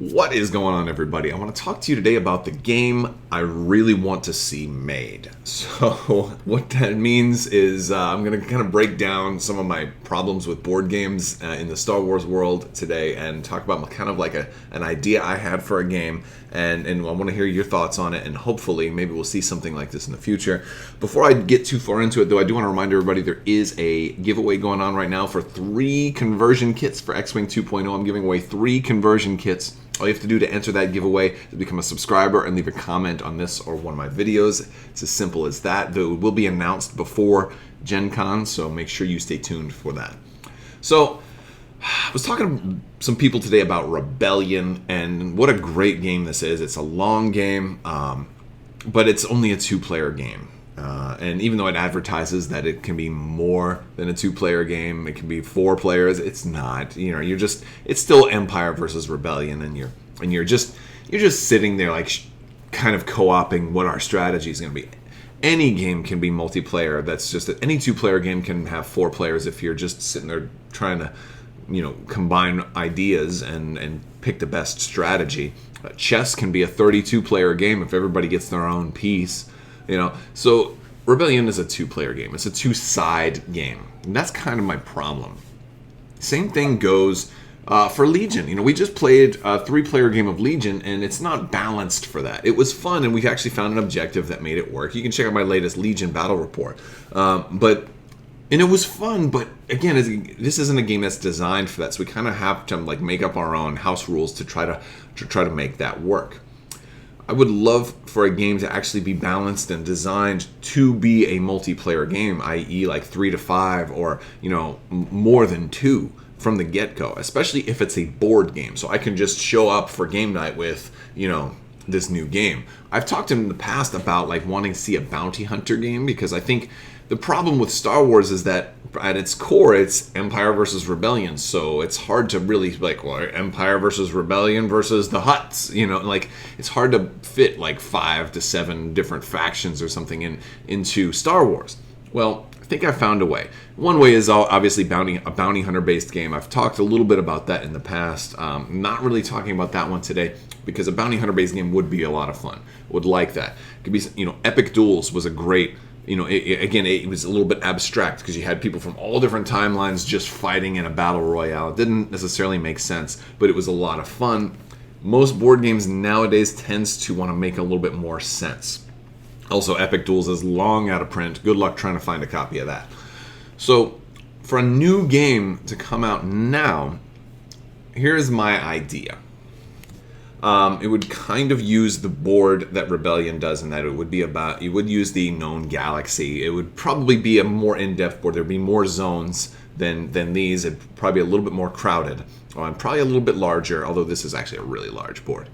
What is going on, everybody? I want to talk to you today about the game I really want to see made. So, what that means is I'm going to kind of break down some of my problems with board games in the Star Wars world today and talk about kind of like an idea I had for a game. And I want to hear your thoughts on it, and hopefully maybe we'll see something like this in the future. Before I get too far into it, though, I do want to remind everybody there is a giveaway going on right now for 3 conversion kits for X-Wing 2.0. I'm giving away 3 conversion kits. All you have to do to enter that giveaway is become a subscriber and leave a comment on this or one of my videos. It's as simple as that, though it will be announced before Gen Con, so make sure you stay tuned for that. So, I was talking to some people today about Rebellion and what a great game this is. It's a long game, but it's only a 2-player game. And even though it advertises that it can be more than a 2-player game, it can be 4 players. It's not. You know, it's still Empire versus Rebellion, and you're just sitting there like kind of co-oping what our strategy is going to be. Any game can be multiplayer. That's just any 2-player game can have 4 players if you're just sitting there trying to, combine ideas and pick the best strategy. Chess can be a 32-player game if everybody gets their own piece. So Rebellion is a 2-player game. It's a 2-side game. And that's kind of my problem. Same thing goes for Legion. We just played a 3-player game of Legion, and it's not balanced for that. It was fun, and we actually found an objective that made it work. You can check out my latest Legion battle report. And it was fun, but again, this isn't a game that's designed for that. So we kind of have to make up our own house rules to try to make that work. I would love for a game to actually be balanced and designed to be a multiplayer game, i.e. like 3 to 5 or, more than 2 from the get-go, especially if it's a board game. So I can just show up for game night with, this new game. I've talked in the past about wanting to see a bounty hunter game because I think the problem with Star Wars is that at its core, it's Empire versus Rebellion. So it's hard to really Empire versus Rebellion versus the Hutts. It's hard to fit 5 to 7 different factions or something into Star Wars. Well, I think I found a way. One way is obviously a bounty hunter based game. I've talked a little bit about that in the past. Not really talking about that one today because a bounty hunter based game would be a lot of fun. Would like that. It could be, Epic Duels was a great. It was a little bit abstract because you had people from all different timelines just fighting in a battle royale. It didn't necessarily make sense, but it was a lot of fun. Most board games nowadays tends to want to make a little bit more sense. Also, Epic Duels is long out of print. Good luck trying to find a copy of that. So, for a new game to come out now, here's my idea. It would kind of use the board that Rebellion does, in that it would be about, you would use the known galaxy. It would probably be a more in-depth board. There'd be more zones than these. It'd probably be a little bit more crowded, and probably a little bit larger, although this is actually a really large board.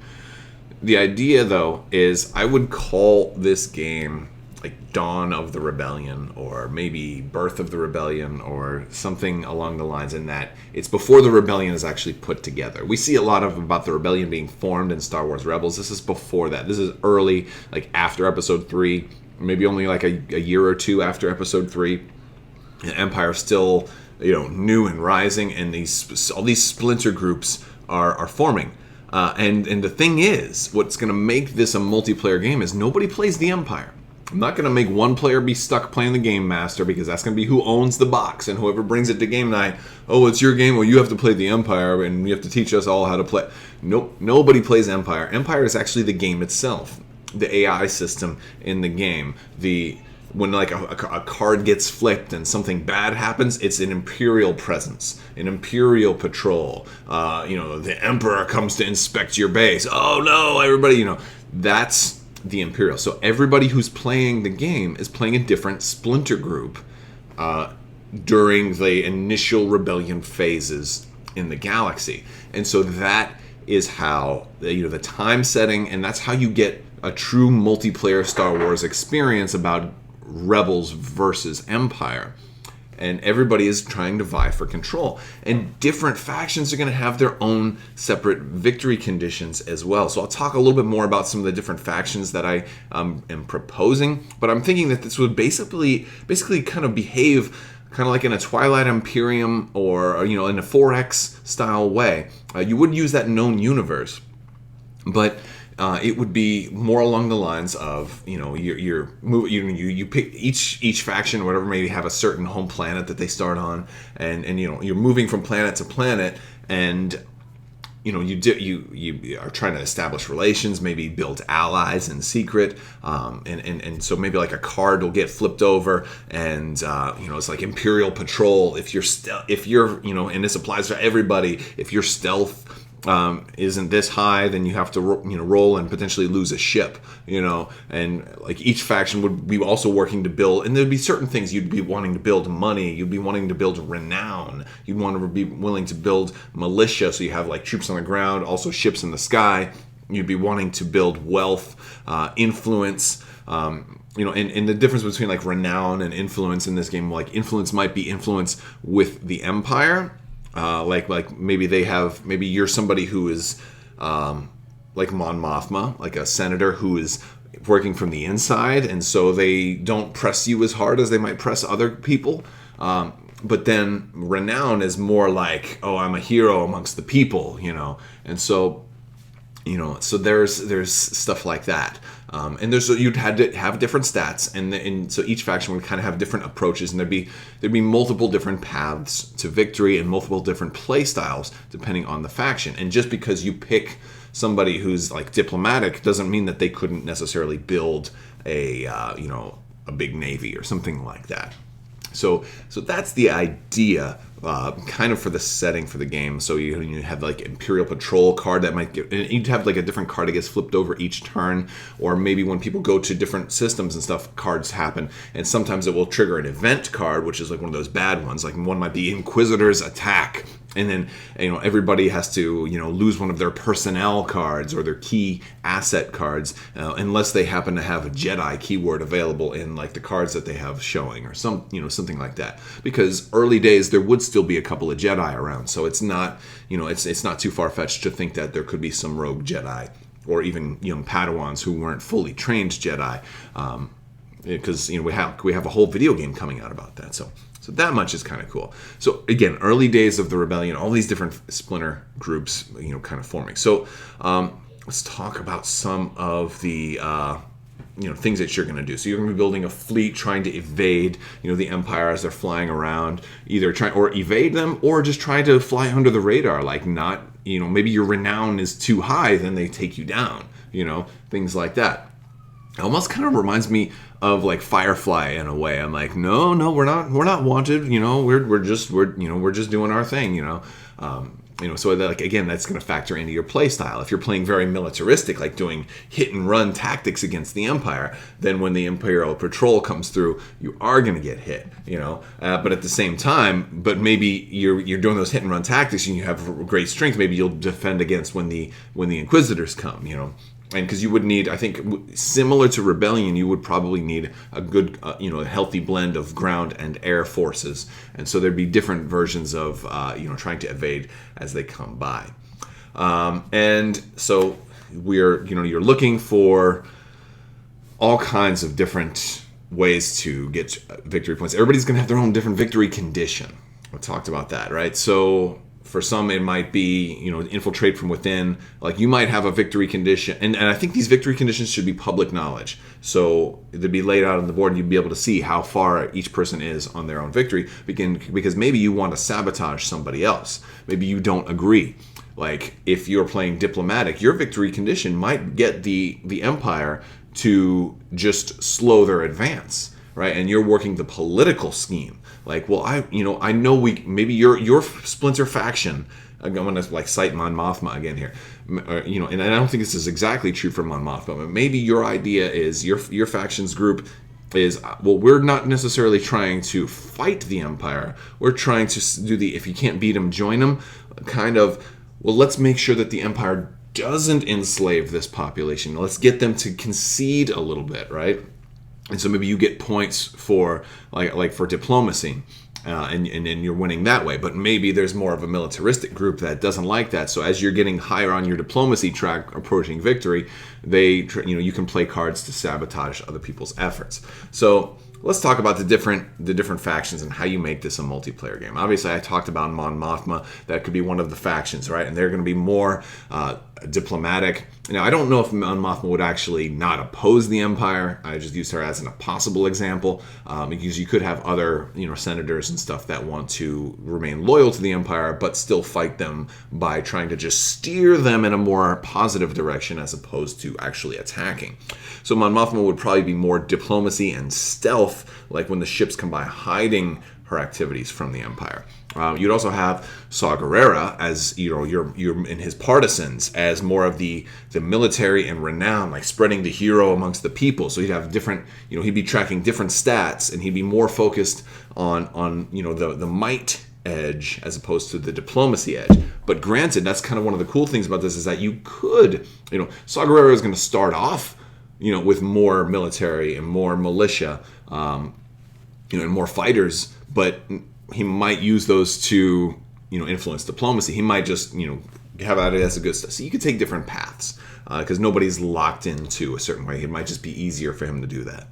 The idea, though, is I would call this game Dawn of the Rebellion, or maybe Birth of the Rebellion, or something along the lines, in that it's before the Rebellion is actually put together. We see a lot about the Rebellion being formed in Star Wars Rebels. This is before that. This is early, after Episode 3, maybe only a year or 2 after Episode 3. The Empire still, new and rising, and all these splinter groups are forming. And the thing is, what's going to make this a multiplayer game is nobody plays the Empire. I'm not going to make one player be stuck playing the Game Master, because that's going to be who owns the box, and whoever brings it to game night, oh, it's your game, well, you have to play the Empire, and you have to teach us all how to play. Nope, nobody plays Empire. Empire is actually the game itself, the AI system in the game. When a card gets flipped and something bad happens, it's an Imperial presence, an Imperial patrol. The Emperor comes to inspect your base. Oh no, everybody, that's the Imperial. So everybody who's playing the game is playing a different splinter group during the initial rebellion phases in the galaxy. And so that is how the time setting, and that's how you get a true multiplayer Star Wars experience about Rebels versus Empire. And everybody is trying to vie for control. And different factions are going to have their own separate victory conditions as well. So I'll talk a little bit more about some of the different factions that I am proposing. But I'm thinking that this would basically kind of behave kind of like in a Twilight Imperium, or in a 4X style way. You would use that known universe. but it would be more along the lines of, you pick each faction or whatever, maybe have a certain home planet that they start on, and you're moving from planet to planet, and you are trying to establish relations, maybe build allies in secret, and so maybe like a card will get flipped over, and it's like Imperial Patrol. If you're and this applies to everybody. If your stealth isn't this high, then you have to roll and potentially lose a ship, and like each faction would be also working to build, and there'd be certain things you'd be wanting to build: money, you'd be wanting to build renown, you'd want to be willing to build militia, so you have like troops on the ground, also ships in the sky. You'd be wanting to build wealth, influence, and the difference between like renown and influence in this game, like influence might be influence with the Empire. Like maybe you're somebody who is like Mon Mothma, like a senator who is working from the inside, and so they don't press you as hard as they might press other people. But then renown is more like, oh, I'm a hero amongst the people, and so so there's stuff like that, and you'd had to have different stats, and so each faction would kind of have different approaches, and there'd be multiple different paths to victory and multiple different play styles depending on the faction. And just because you pick somebody who's like diplomatic doesn't mean that they couldn't necessarily build a big navy or something like that. So that's the idea, kind of for the setting for the game. So you have like Imperial Patrol card that might get, and you'd have like a different card that gets flipped over each turn, or maybe when people go to different systems and stuff, cards happen, and sometimes it will trigger an event card, which is like one of those bad ones. Like one might be Inquisitor's Attack, and then everybody has to lose one of their personnel cards or their key asset cards, unless they happen to have a Jedi keyword available in like the cards that they have showing, or something like that. Because early days there would still be a couple of Jedi around, so it's not it's not too far-fetched to think that there could be some rogue Jedi, or even young Padawans who weren't fully trained Jedi, because we have a whole video game coming out about that. So that much is kind of cool. So again, early days of the rebellion, all these different splinter groups, kind of forming. So let's talk about some of the things that you're going to do. So you're going to be building a fleet, trying to evade the Empire as they're flying around, either try or evade them, or just try to fly under the radar. Like not maybe your renown is too high, then they take you down. Things like that. It almost kind of reminds me of like Firefly in a way. I'm like, no, we're not wanted. We're just doing our thing. So that, like, again, that's going to factor into your play style. If you're playing very militaristic, like doing hit and run tactics against the Empire, then when the Imperial Patrol comes through, you are going to get hit. But at the same time, maybe you're doing those hit and run tactics and you have great strength. Maybe you'll defend against when the Inquisitors come. And because you would need, I think, similar to Rebellion, you would probably need a good, a healthy blend of ground and air forces. And so there'd be different versions of, trying to evade as they come by. And so you're looking for all kinds of different ways to get victory points. Everybody's going to have their own different victory condition. We talked about that, right? So for some, it might be, infiltrate from within. Like you might have a victory condition. And I think these victory conditions should be public knowledge. So they'd be laid out on the board and you'd be able to see how far each person is on their own victory. Because maybe you want to sabotage somebody else. Maybe you don't agree. Like if you're playing diplomatic, your victory condition might get the Empire to just slow their advance, right? And you're working the political scheme. Like, well, I know maybe your splinter faction. I'm going to like cite Mon Mothma again here, and I don't think this is exactly true for Mon Mothma, but maybe your idea is your faction's group is, well, we're not necessarily trying to fight the Empire. We're trying to do if you can't beat them, join them, kind of. Well, let's make sure that the Empire doesn't enslave this population. Let's get them to concede a little bit, right? And so maybe you get points for like for diplomacy, and you're winning that way. But maybe there's more of a militaristic group that doesn't like that. So as you're getting higher on your diplomacy track, approaching victory, you can play cards to sabotage other people's efforts. So let's talk about the different factions and how you make this a multiplayer game. Obviously, I talked about Mon Mothma. That could be one of the factions, right? And they're going to be more diplomatic. Now, I don't know if Mon Mothma would actually not oppose the Empire. I just used her as a possible example, because you could have other, senators and stuff that want to remain loyal to the Empire, but still fight them by trying to just steer them in a more positive direction as opposed to actually attacking. So Mon Mothma would probably be more diplomacy and stealth, like when the ships come by, hiding her activities from the Empire. You'd also have Saw Gerrera as you're in his partisans as more of the military and renown, like spreading the hero amongst the people. So he'd have different, he'd be tracking different stats, and he'd be more focused on the might edge as opposed to the diplomacy edge. But granted, that's kind of one of the cool things about this is that you could, Saw Gerrera is going to start off, with more military and more militia, and more fighters, but he might use those to, influence diplomacy. He might just, have at it as a good stuff. So you could take different paths because nobody's locked into a certain way. It might just be easier for him to do that.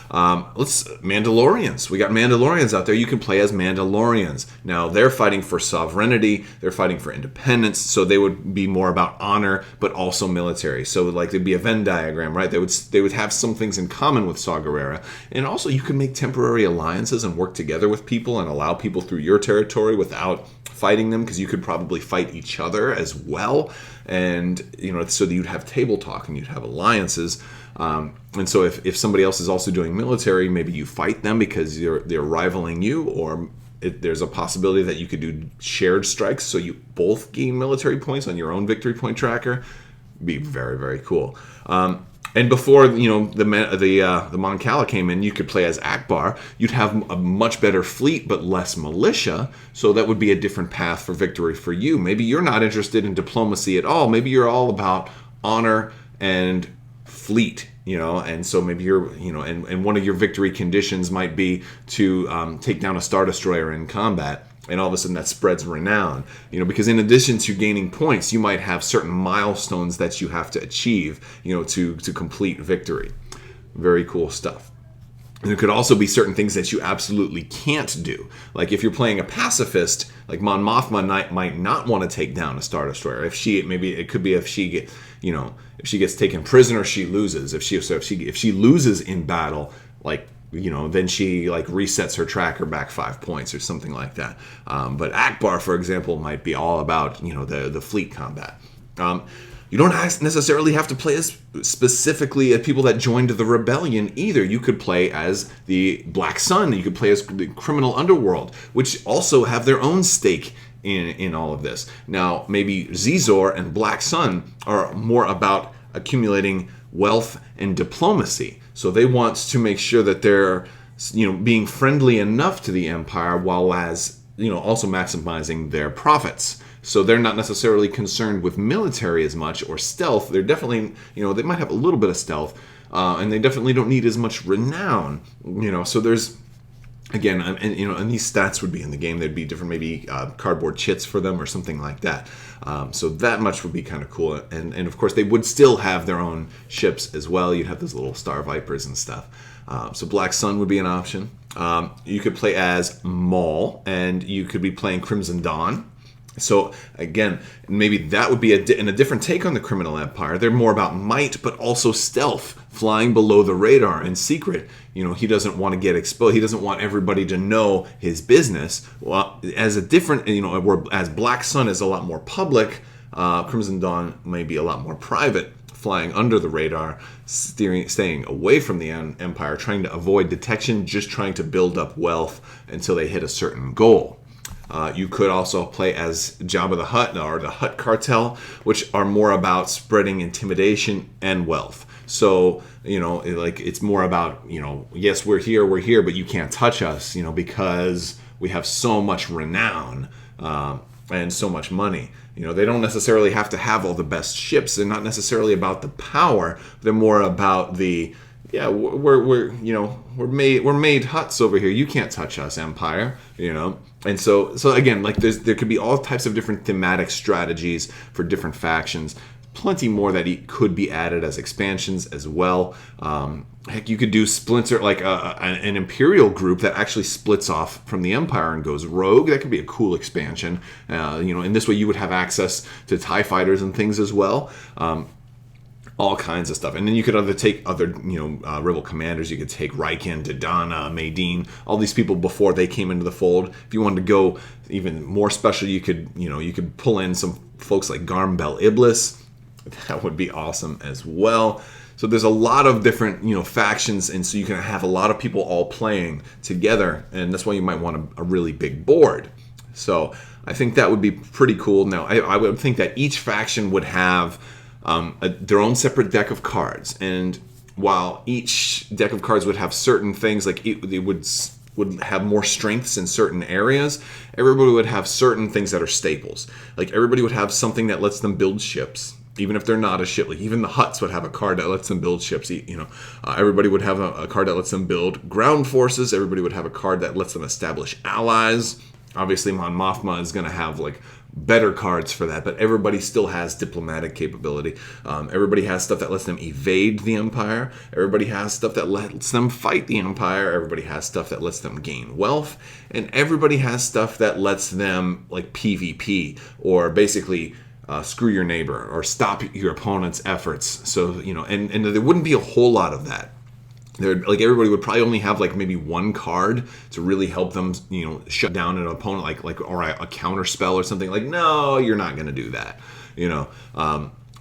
Mandalorians. We got Mandalorians out there. You can play as Mandalorians. Now, they're fighting for sovereignty. They're fighting for independence. So they would be more about honor, but also military. So like there'd be a Venn diagram, right? They would have some things in common with Saw Gerrera. And also you can make temporary alliances and work together with people and allow people through your territory without fighting them, because you could probably fight each other as well. And, so that you'd have table talk and you'd have alliances. And so if somebody else is also doing military, maybe you fight them because they're rivaling you, or there's a possibility that you could do shared strikes so you both gain military points on your own victory point tracker. Be very, very cool. And before the Mon Cala came in, you could play as Akbar. You'd have a much better fleet, but less militia. So that would be a different path for victory for you. Maybe you're not interested in diplomacy at all. Maybe you're all about honor and fleet. And so maybe you're, and one of your victory conditions might be to take down a Star Destroyer in combat. And all of a sudden that spreads renown, because in addition to gaining points, you might have certain milestones that you have to achieve, to complete victory. Very cool stuff. And there could also be certain things that you absolutely can't do. Like if you're playing a pacifist, like Mon Mothma might not want to take down a Star Destroyer. If she gets taken prisoner, she loses. If she loses in battle, then she resets her tracker back 5 points or something like that. But Akbar, for example, might be all about the fleet combat. You don't necessarily have to play as specifically as people that joined the rebellion either. You could play as the Black Sun. You could play as the criminal underworld, which also have their own stake in all of this. Now, maybe Zizor and Black Sun are more about accumulating wealth and diplomacy. So they want to make sure that they're, being friendly enough to the Empire while as, also maximizing their profits. So they're not necessarily concerned with military as much or stealth. They're definitely, they might have a little bit of stealth, and they definitely don't need as much renown. So there's, again, and these stats would be in the game. There'd be different, maybe cardboard chits for them or something like that. So that much would be kind of cool. And of course, they would still have their own ships as well. You'd have those little Star Vipers and stuff. So Black Sun would be an option. You could play as Maul, and you could be playing Crimson Dawn. So again, maybe that would be in a different take on the criminal empire. They're more about might, but also stealth, flying below the radar in secret. He doesn't want to get exposed. He doesn't want everybody to know his business. Well, as a different, as Black Sun is a lot more public, Crimson Dawn may be a lot more private, flying under the radar, staying away from the empire, trying to avoid detection, just trying to build up wealth until they hit a certain goal. You could also play as Jabba the Hutt or the Hutt Cartel, which are more about spreading intimidation and wealth. So, it's more about, yes, we're here, but you can't touch us, because we have so much renown and so much money. They don't necessarily have to have all the best ships. They're not necessarily about the power. They're more about the, we're made Hutts over here. You can't touch us, Empire, And so again, there could be all types of different thematic strategies for different factions. plenty more that could be added as expansions as well. Heck, you could do Splinter, like an Imperial group that actually splits off from the Empire and goes rogue. That could be a cool expansion. In this way you would have access to TIE fighters and things as well. All kinds of stuff. And then you could either take other, Rebel commanders. You could take Riken, Dodonna, Maydeen, all these people before they came into the fold. If you wanted to go even more special, you could pull in some folks like Garm Bel Iblis. That would be awesome as well. So there's a lot of different, factions, and so you can have a lot of people all playing together, and that's why you might want a really big board. So I think that would be pretty cool. Now, I would think that each faction would have their own separate deck of cards, and while each deck of cards would have certain things, like it would have more strengths in certain areas, everybody would have certain things that are staples. Like everybody would have something that lets them build ships, even if they're not a ship. Like even the Hutts would have a card that lets them build ships. Everybody would have a card that lets them build ground forces. Everybody would have a card that lets them establish allies. Obviously, Mon Mothma is going to have like better cards for that, but everybody still has diplomatic capability. Everybody has stuff that lets them evade the Empire. Everybody has stuff that lets them fight the Empire. Everybody has stuff that lets them gain wealth, and everybody has stuff that lets them like PvP, or basically screw your neighbor or stop your opponent's efforts. So and there wouldn't be a whole lot of that. Like everybody would probably only have like maybe one card to really help them, shut down an opponent, like or a counter spell or something. Like, no, you're not going to do that,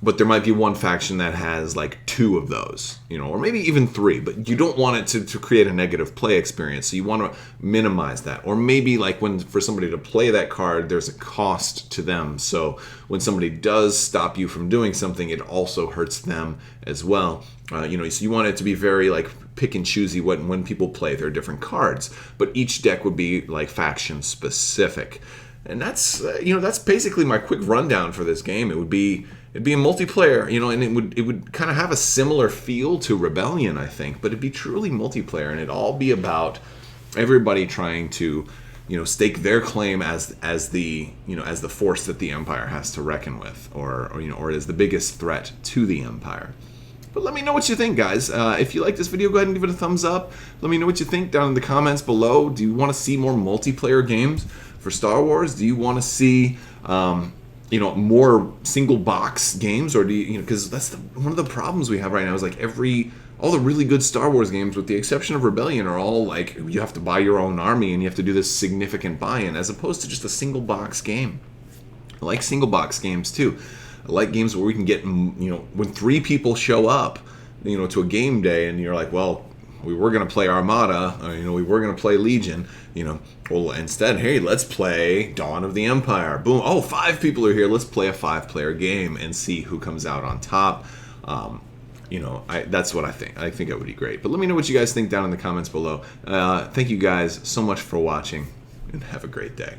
But there might be one faction that has like two of those, or maybe even three. But you don't want it to create a negative play experience, so you want to minimize that. Or maybe like when for somebody to play that card, there's a cost to them. So when somebody does stop you from doing something, it also hurts them as well. So you want it to be very like pick and choosy when people play their different cards, but each deck would be like faction specific. And that's that's basically my quick rundown for this game. It'd be a multiplayer, and it would kind of have a similar feel to Rebellion, I think, but it'd be truly multiplayer, and it'd all be about everybody trying to stake their claim as the force that the Empire has to reckon with, or as the biggest threat to the Empire. But let me know what you think, guys. If you like this video, go ahead and give it a thumbs up. Let me know what you think down in the comments below. Do you want to see more multiplayer games for Star Wars? Do you want to see more single box games, or do you because that's one of the problems we have right now is like all the really good Star Wars games, with the exception of Rebellion, are all like you have to buy your own army and you have to do this significant buy-in, as opposed to just a single box game. I like single box games too. I like games where we can get, when 3 people show up, to a game day, and you're like, well, we were going to play Armada, we were going to play Legion, well, instead, hey, let's play Dawn of the Empire. Boom. Oh, 5 people are here. Let's play a 5-player game and see who comes out on top. That's what I think. I think it would be great. But let me know what you guys think down in the comments below. Thank you guys so much for watching, and have a great day.